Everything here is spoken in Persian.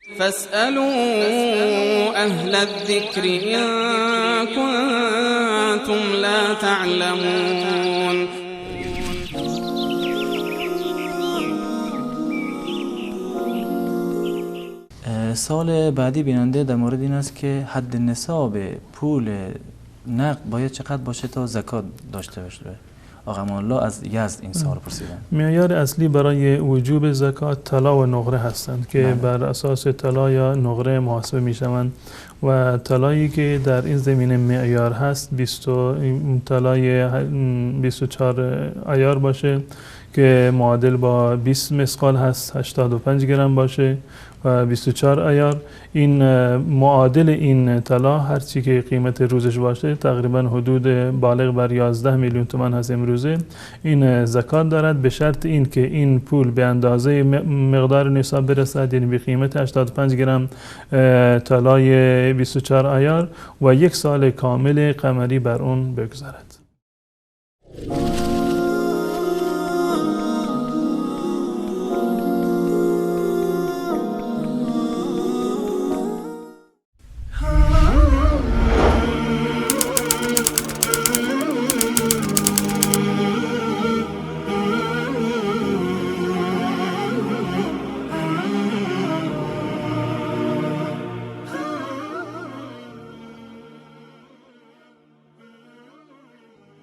فاسألوا أهل الذكر إن كنتم لا تعلمون. سال بعدی بیننده در مورد این است که حد نصاب پول نقد باید چقدر باشه تا زکات داشته باشه؟ آقا امان الله از یزد این سوال پرسیدن. معیار اصلی برای وجوب زکات طلا و نقره هستند که بر اساس طلا یا نقره محاسبه می شوند و طلایی که در این زمینه معیار هست طلای 24 عیار باشه که معادل با 20 مثقال هست، 85 گرم باشه و 24 عیار. این معادل این طلا هرچی که قیمت روزش باشه تقریبا حدود بالغ بر 11 میلیون تومان هست امروزه، این زکات دارد، به شرط این که این پول به اندازه مقدار نصاب برسد، یعنی به قیمت 85 گرم طلای 24 عیار و یک سال کامل قمری بر اون بگذارد.